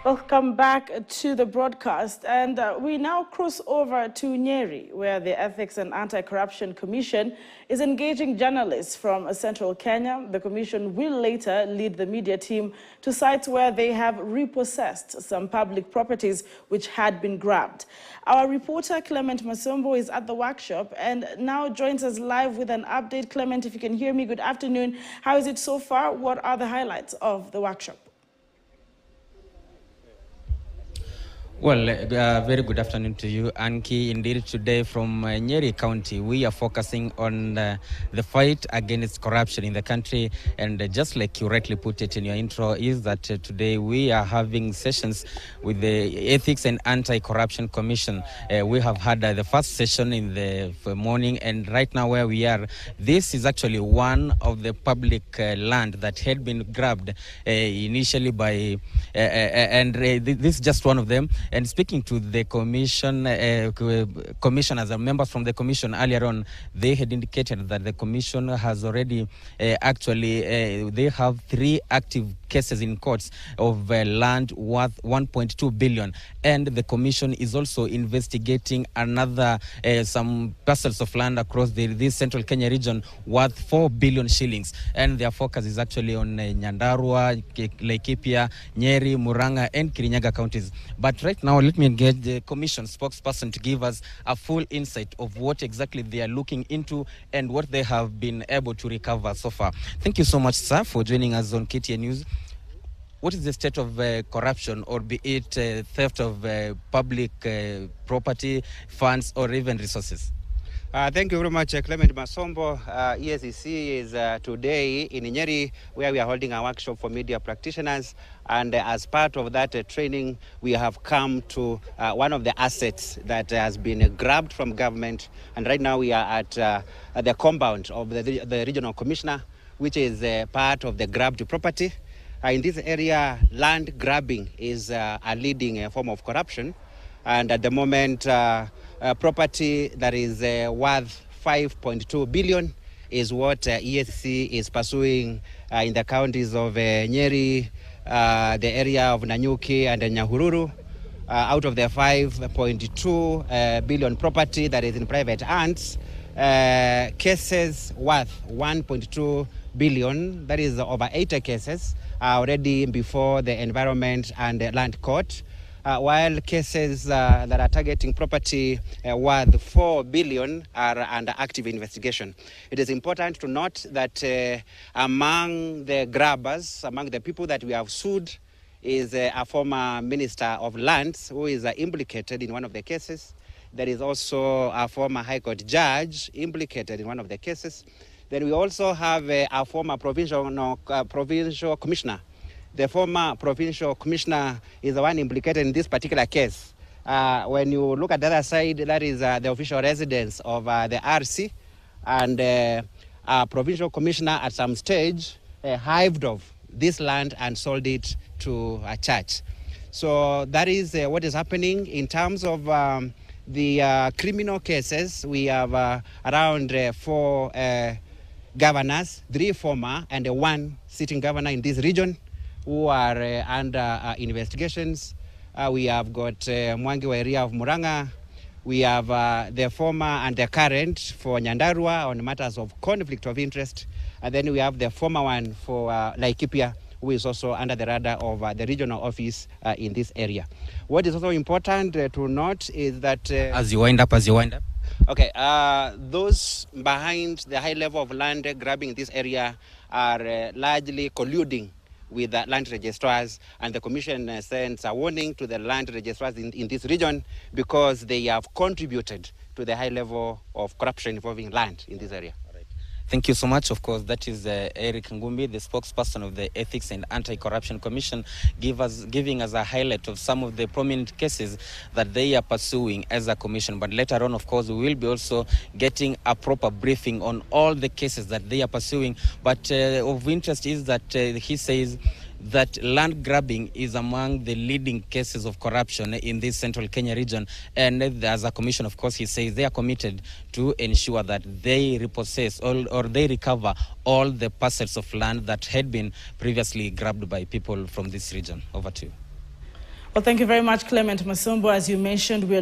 Welcome back to the broadcast. And we now cross over to Nyeri, where the Ethics and Anti-Corruption Commission is engaging journalists from central Kenya. The commission will later lead the media team to sites where they have repossessed some public properties which had been grabbed. Our reporter, Clement Masombo, is at the workshop and now joins us live with an update. Clement, if you can hear me, good afternoon. How is it so far? What are the highlights of the workshop? Well, very good afternoon to you, Anki. Indeed, today from Nyeri County, we are focusing on the fight against corruption in the country. And just like you rightly put it in your intro, is that today we are having sessions with the Ethics and Anti-Corruption Commission. We have had the first session in the morning, and right now where we are, this is actually one of the public land that had been grabbed initially by, this is just one of them. And speaking to the commission, commissioners and members from the commission earlier on, they had indicated that the commission has already they have 3 active cases in courts of land worth 1.2 billion. And the commission is also investigating another some parcels of land across this central Kenya region worth 4 billion shillings. And their focus is actually on Nyandarua, Laikipia, Nyeri, Murang'a, and Kirinyaga counties. But right now, let me engage the commission spokesperson to give us a full insight of what exactly they are looking into and what they have been able to recover so far. Thank you so much, sir, for joining us on KTN News. What is the state of corruption, or be it theft of public property, funds, or even resources? Thank you very much, Clement Masombo. EACC is today in Nyeri, where we are holding a workshop for media practitioners. And as part of that training, we have come to one of the assets that has been grabbed from government. And right now we are at the compound of the regional commissioner, which is part of the grabbed property. In this area, land grabbing is a leading form of corruption. And at the moment, property that is worth 5.2 billion is what EACC is pursuing in the counties of Nyeri, the area of Nanyuki and Nyahururu. Out of the 5.2 billion property that is in private hands, cases worth 1.2 billion, that is over 80 cases, are already before the Environment and Land Court. While cases that are targeting property worth 4 billion are under active investigation. It is important to note that among the grabbers, among the people that we have sued, is a former Minister of Lands who is implicated in one of the cases. There is also a former High Court judge implicated in one of the cases. Then we also have a former provincial commissioner. The former provincial commissioner is the one implicated in this particular case. When you look at the other side, that is the official residence of the RC, and a provincial commissioner at some stage hived off this land and sold it to a church. So that is what is happening in terms of the criminal cases. We have around 4 governors, 3 former and 1 sitting governor in this region, who are under investigations. We have got Mwangi wa area of Murang'a. We have the former and the current for Nyandarua on matters of conflict of interest. And then we have the former one for Laikipia, who is also under the radar of the regional office in this area. What is also important to note is that... As you wind up. Okay, those behind the high level of land grabbing in this area are largely colluding with the land registrars, and the commission sends a warning to the land registrars in this region because they have contributed to the high level of corruption involving land in this area. Thank you so much. Of course, that is Eric Ngumbi, the spokesperson of the Ethics and Anti-Corruption Commission, giving us a highlight of some of the prominent cases that they are pursuing as a commission. But later on, of course, we will be also getting a proper briefing on all the cases that they are pursuing. But of interest is that he says that land grabbing is among the leading cases of corruption in this central Kenya region. And as a commission, of course, he says they are committed to ensure that they repossess or they recover all the parcels of land that had been previously grabbed by people from this region. Over to you. Well, thank you very much, Clement Masombo. As you mentioned, we're